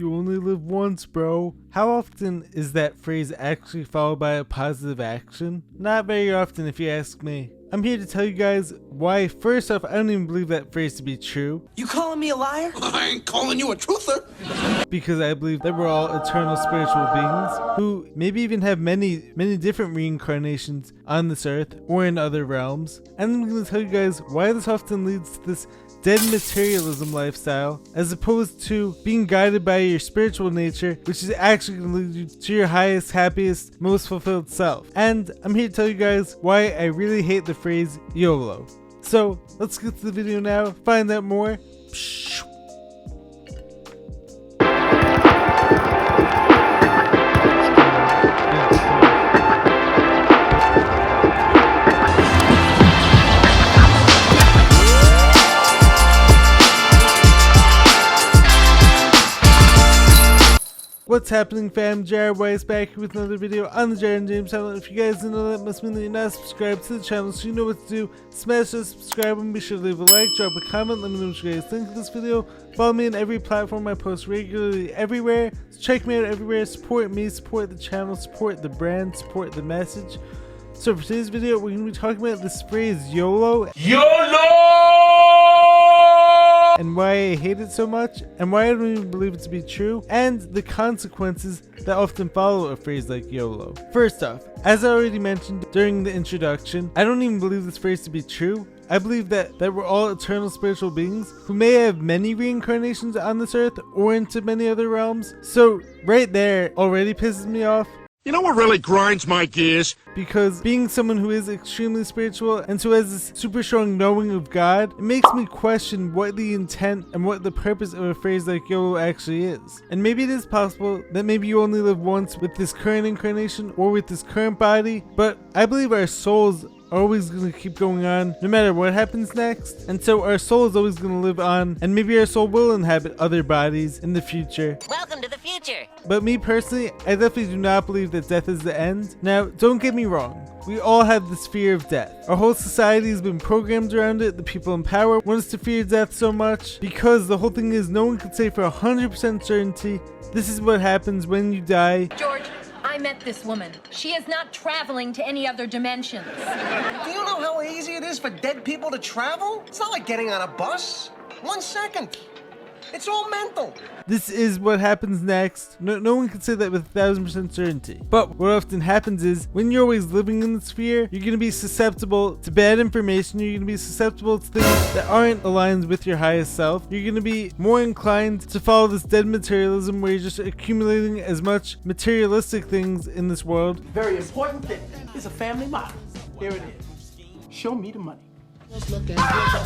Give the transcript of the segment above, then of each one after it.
You only live once, bro. How often is that phrase actually followed by a positive action? Not very often if you ask me. I'm here to tell you guys why. First off, I don't even believe that phrase to be true. You calling me a liar? I ain't calling you a truther. Because I believe that we're all eternal spiritual beings who maybe even have many different reincarnations on this earth or in other realms. And I'm going to tell you guys why this often leads to this dead materialism lifestyle, as opposed to being guided by your spiritual nature, which is actually going to lead you to your highest, happiest, most fulfilled self. And I'm here to tell you guys why I really hate the phrase YOLO. So let's get to the video now, find out more. What's happening, fam? Jared Weiss back here with another video on the Jared and James channel. If you guys didn't know, that must mean that you're not subscribed to the channel, so you know what to do. Smash that subscribe button, be sure to leave a like, drop a comment, let me know what you guys think of this video. Follow me on every platform I post regularly everywhere. So check me out everywhere, support me, support the channel, support the brand, support the message. So for today's video, we're going to be talking about this phrase YOLO. And why I hate it so much, and why I don't even believe it to be true, and the consequences that often follow a phrase like YOLO. First off, as I already mentioned during the introduction, I don't even believe this phrase to be true. I believe that we're all eternal spiritual beings who may have many reincarnations on this earth or into many other realms. So right there already pisses me off. You know what really grinds my gears? Because being someone who is extremely spiritual and who has this super strong knowing of God, it makes me question what the intent and what the purpose of a phrase like YOLO actually is. And maybe it is possible that maybe you only live once with this current incarnation or with this current body, but I believe our souls are always going to keep going on no matter what happens next. And so our soul is always going to live on, and maybe our soul will inhabit other bodies in the future. Welcome to the future. But me personally, I definitely do not believe that death is the end. Now, don't get me wrong. We all have this fear of death. Our whole society has been programmed around it. The people in power want us to fear death so much because the whole thing is no one can say for 100% certainty this is what happens when you die. George, I met this woman. She is not traveling to any other dimensions. Do you know how easy it is for dead people to travel? It's not like getting on a bus. 1 second. It's all mental. This is what happens next. No one can say that with 1000% certainty. But what often happens is when you're always living in this fear, you're going to be susceptible to bad information. You're going to be susceptible to things that aren't aligned with your highest self. You're going to be more inclined to follow this dead materialism where you're just accumulating as much materialistic things in this world. Very important thing is a family motto. Here it is. Show me the money.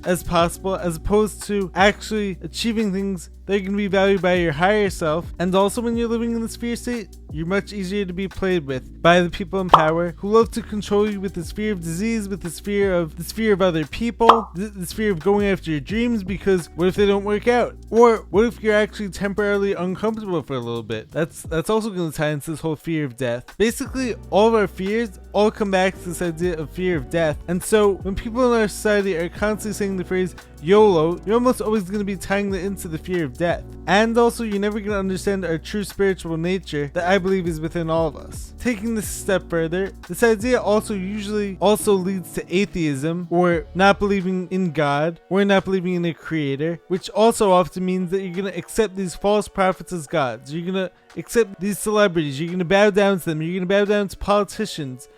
As possible, as opposed to actually achieving things that are going to be valued by your higher self. And also when you're living in this fear state, you're much easier to be played with by the people in power who love to control you with this fear of disease, with this fear of other people, this fear of going after your dreams, because what if they don't work out? Or what if you're actually temporarily uncomfortable for a little bit? That's also going to tie into this whole fear of death. Basically, all of our fears all come back to this idea of fear of death. And so when people in our society are constantly saying the phrase YOLO, you're almost always going to be tying it into the fear of death. And also, you're never going to understand our true spiritual nature that I believe is within all of us. Taking this a step further, this idea usually leads to atheism, or not believing in God, or not believing in a creator, which also often means that you're going to accept these false prophets as gods. You're going to accept these celebrities. You're going to bow down to them. You're going to bow down to politicians.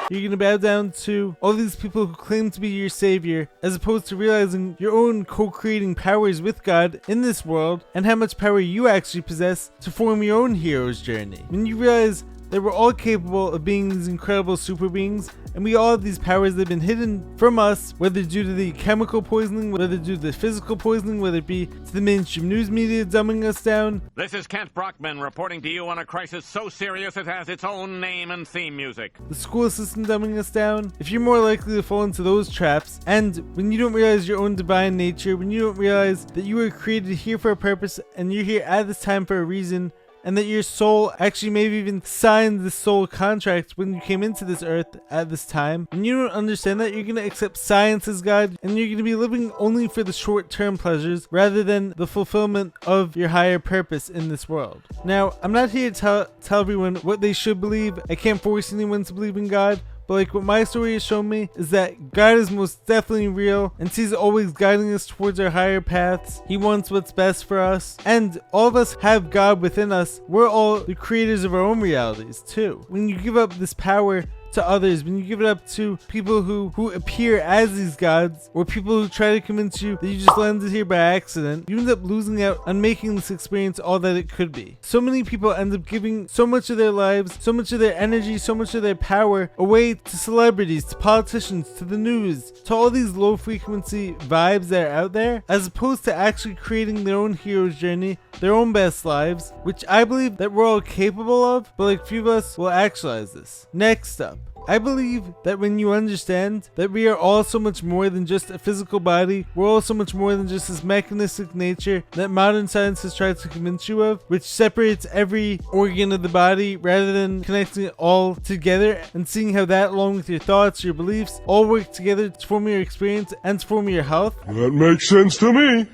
You're going to bow down to all these people who claim to be your savior, as opposed to realizing your own co-creating powers with God in this world and how much power you actually possess to form your own hero's journey. When you realize that we're all capable of being these incredible super beings, and we all have these powers that have been hidden from us, whether due to the chemical poisoning, whether due to the physical poisoning, whether it be to the mainstream news media dumbing us down. This is Kent Brockman reporting to you on a crisis so serious it has its own name and theme music. The school system dumbing us down. If you're more likely to fall into those traps, and when you don't realize your own divine nature, when you don't realize that you were created here for a purpose and you're here at this time for a reason, and that your soul actually maybe even signed the soul contract when you came into this earth at this time, and you don't understand that, you're going to accept science as God, and you're going to be living only for the short-term pleasures rather than the fulfillment of your higher purpose in this world. Now, I'm not here to tell everyone what they should believe. I can't force anyone to believe in God. But like what my story has shown me is that God is most definitely real, and He's always guiding us towards our higher paths. He wants what's best for us, and all of us have God within us. We're all the creators of our own realities too. When you give up this power to others, when you give it up to people who appear as these gods, or people who try to convince you that you just landed here by accident, you end up losing out on making this experience all that it could be. So many people end up giving so much of their lives, so much of their energy, so much of their power away to celebrities, to politicians, to the news, to all these low frequency vibes that are out there, as opposed to actually creating their own hero's journey, their own best lives, which I believe that we're all capable of, but like few of us will actualize this. Next up, I believe that when you understand that we are all so much more than just a physical body, we're all so much more than just this mechanistic nature that modern science has tried to convince you of, which separates every organ of the body rather than connecting it all together and seeing how that, along with your thoughts, your beliefs, all work together to form your experience and to form your health. That makes sense to me.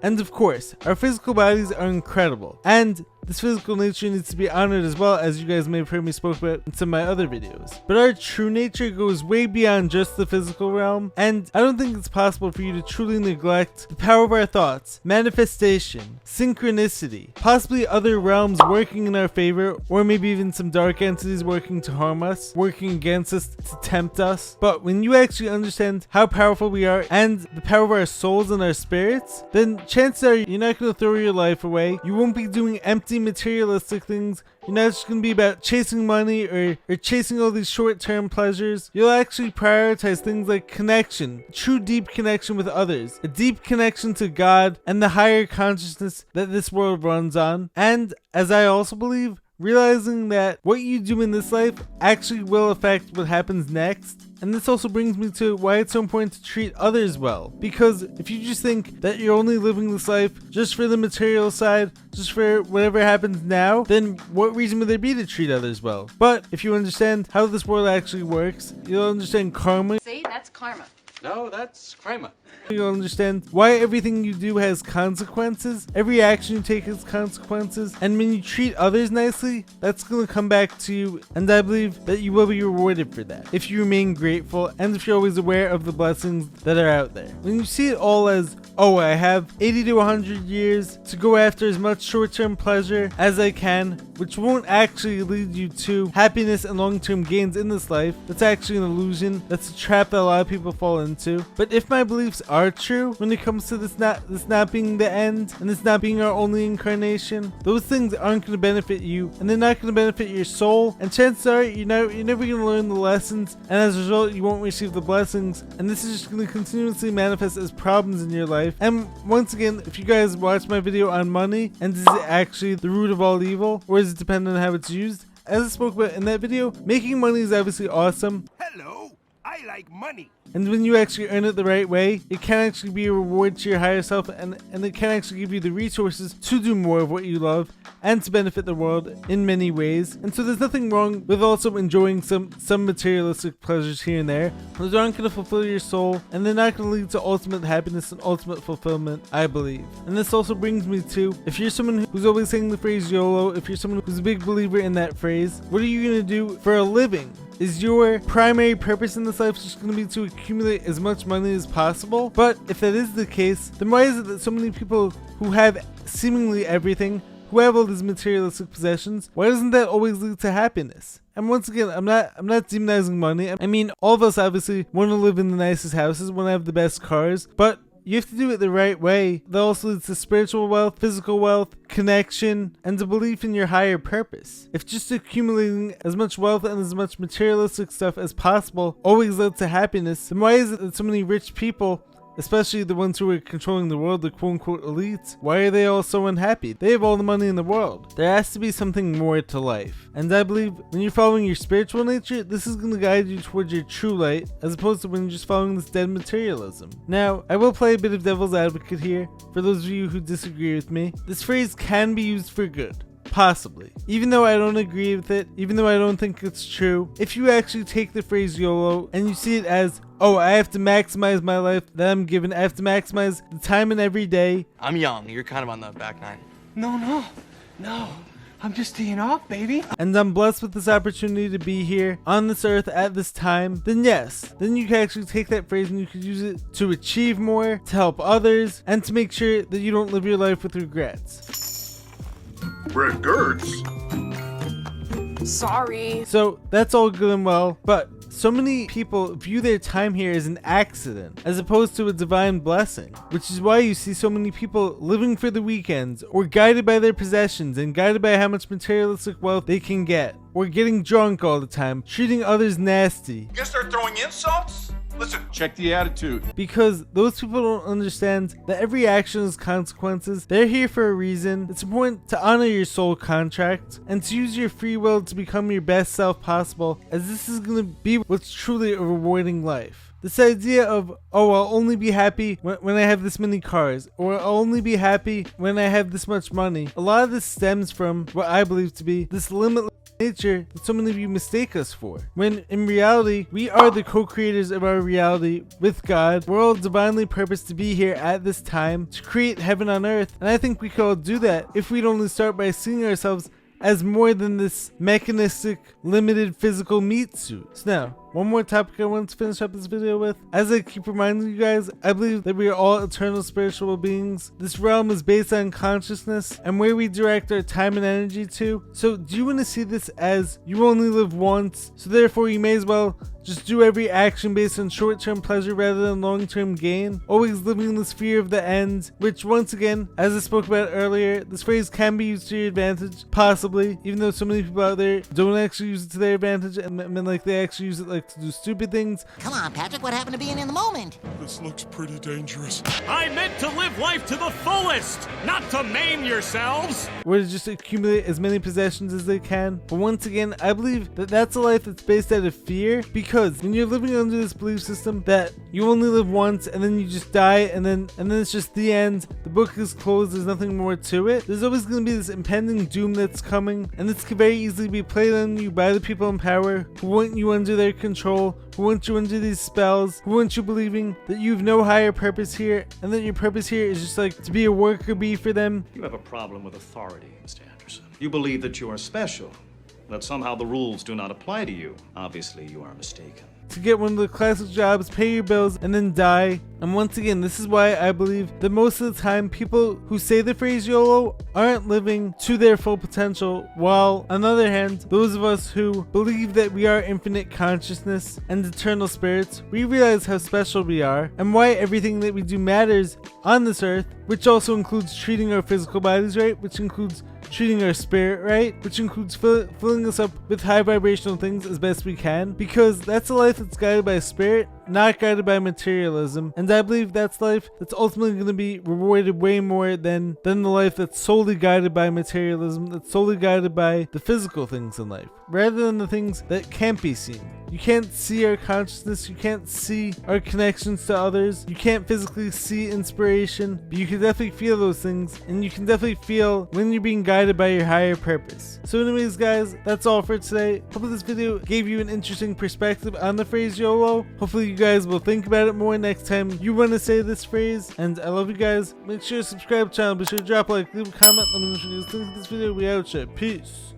And of course, our physical bodies are incredible, and this physical nature needs to be honored as well, as you guys may have heard me spoke about in some of my other videos. But our true nature goes way beyond just the physical realm, and I don't think it's possible for you to truly neglect the power of our thoughts, manifestation, synchronicity, possibly other realms working in our favor, or maybe even some dark entities working to harm us, working against us to tempt us. But when you actually understand how powerful we are and the power of our souls and our spirits, then chances are you're not going to throw your life away. You won't be doing empty materialistic things. You're not just going to be about chasing money or chasing all these short-term pleasures. You'll actually prioritize things like connection, true deep connection with others, a deep connection to God and the higher consciousness that this world runs on. And as I also believe, realizing that what you do in this life actually will affect what happens next. And this also brings me to why it's so important to treat others well. Because if you just think that you're only living this life just for the material side, just for whatever happens now, then what reason would there be to treat others well? But if you understand how this world actually works, you'll understand karma. See, that's karma. No, that's karma. You'll understand why everything you do has consequences. Every action you take has consequences. And when you treat others nicely, that's going to come back to you. And I believe that you will be rewarded for that if you remain grateful and if you're always aware of the blessings that are out there. When you see it all as, oh, I have 80 to 100 years to go after as much short-term pleasure as I can, which won't actually lead you to happiness and long-term gains in this life. That's actually an illusion. That's a trap that a lot of people fall into. But if my beliefs are true when it comes to this not being the end and this not being our only incarnation, those things aren't going to benefit you, and they're not going to benefit your soul, and chances are you're never going to learn the lessons, and as a result you won't receive the blessings, and this is just going to continuously manifest as problems in your life. And once again, if you guys watch my video on money and is it actually the root of all evil, or is it dependent on how it's used, as I spoke about in that video, making money is obviously awesome. Hello, I like money. And when you actually earn it the right way, it can actually be a reward to your higher self, and it can actually give you the resources to do more of what you love and to benefit the world in many ways. And so there's nothing wrong with also enjoying some materialistic pleasures here and there. Those aren't going to fulfill your soul, and they're not going to lead to ultimate happiness and ultimate fulfillment, I believe. And this also brings me to, if you're someone who's always saying the phrase YOLO, if you're someone who's a big believer in that phrase, what are you going to do for a living? Is your primary purpose in this life just going to be to accumulate as much money as possible? But if that is the case, then why is it that so many people who have seemingly everything, who have all these materialistic possessions, why doesn't that always lead to happiness? And once again, I'm not demonizing money. I mean, all of us obviously want to live in the nicest houses, want to have the best cars, but you have to do it the right way. That also leads to spiritual wealth, physical wealth, connection, and a belief in your higher purpose. If just accumulating as much wealth and as much materialistic stuff as possible always led to happiness, then why is it that so many rich people, especially the ones who are controlling the world, the quote-unquote elites, why are they all so unhappy? They have all the money in the world. There has to be something more to life. And I believe when you're following your spiritual nature, this is going to guide you towards your true light, as opposed to when you're just following this dead materialism. Now, I will play a bit of devil's advocate here, for those of you who disagree with me. This phrase can be used for good. Possibly. Even though I don't agree with it, even though I don't think it's true, if you actually take the phrase YOLO and you see it as, oh, I have to maximize my life that I'm given, I have to maximize the time in every day. I'm young, you're kind of on the back nine. No. I'm just teeing off, baby. And I'm blessed with this opportunity to be here on this earth at this time, then yes, then you can actually take that phrase and you could use it to achieve more, to help others, and to make sure that you don't live your life with regrets. Regrets? Sorry. So that's all good and well, but so many people view their time here as an accident as opposed to a divine blessing, which is why you see so many people living for the weekends or guided by their possessions and guided by how much materialistic wealth they can get, or getting drunk all the time, treating others nasty. Guess they're throwing insults? Listen, check the attitude. Because those people don't understand that every action has consequences. They're here for a reason. It's important to honor your soul contract and to use your free will to become your best self possible, as this is going to be what's truly a rewarding life. This idea of, oh, I'll only be happy when I have this many cars, or I'll only be happy when I have this much money. A lot of this stems from what I believe to be this limitless nature that so many of you mistake us for, when in reality we are the co-creators of our reality with God. We're all divinely purposed to be here at this time to create heaven on earth, and I think we could all do that if we'd only start by seeing ourselves as more than this mechanistic, limited physical meat suit. So now, one more topic I want to finish up this video with. As I keep reminding you guys, I believe that we are all eternal spiritual beings. This realm is based on consciousness and where we direct our time and energy to. So do you want to see this as you only live once, so therefore you may as well just do every action based on short-term pleasure rather than long-term gain? Always living in this fear of the end, which once again, as I spoke about earlier, this phrase can be used to your advantage, possibly, even though so many people out there don't actually use it to their advantage, and like they actually use it like to do stupid things. Come on, Patrick, what happened to being in the moment? This looks pretty dangerous. I meant to live life to the fullest, not to maim yourselves. Or to just accumulate as many possessions as they can. But once again, I believe that that's a life that's based out of fear, because when you're living under this belief system that you only live once and then you just die and then it's just the end, the book is closed, there's nothing more to it, there's always going to be this impending doom that's coming, and this could very easily be played on you by the people in power who want you under their control, who want you under these spells, who want you believing that you have no higher purpose here, and that your purpose here is just like to be a worker bee for them. You have a problem with authority, Mr. Anderson. You believe that you are special, that somehow the rules do not apply to you. Obviously, you are mistaken. To get one of the classic jobs, pay your bills, and then die. And once again, this is why I believe that most of the time people who say the phrase YOLO aren't living to their full potential, while on the other hand, those of us who believe that we are infinite consciousness and eternal spirits, we realize how special we are and why everything that we do matters on this earth, which also includes treating our physical bodies right, which includes treating our spirit right, which includes filling us up with high vibrational things as best we can, because that's a life that's guided by spirit, not guided by materialism. And I believe that's life that's ultimately going to be rewarded way more than the life that's solely guided by materialism, that's solely guided by the physical things in life, rather than the things that can't be seen. You can't see our consciousness, you can't see our connections to others, you can't physically see inspiration, but you can definitely feel those things, and you can definitely feel when you're being guided by your higher purpose. So anyways guys, that's all for today. Hopefully this video gave you an interesting perspective on the phrase YOLO. Hopefully you guys will think about it more next time you want to say this phrase, and I love you guys. Make sure to subscribe to the channel, be sure to drop a like, leave a comment, let me know what you guys think of this video. We out, shit. Peace.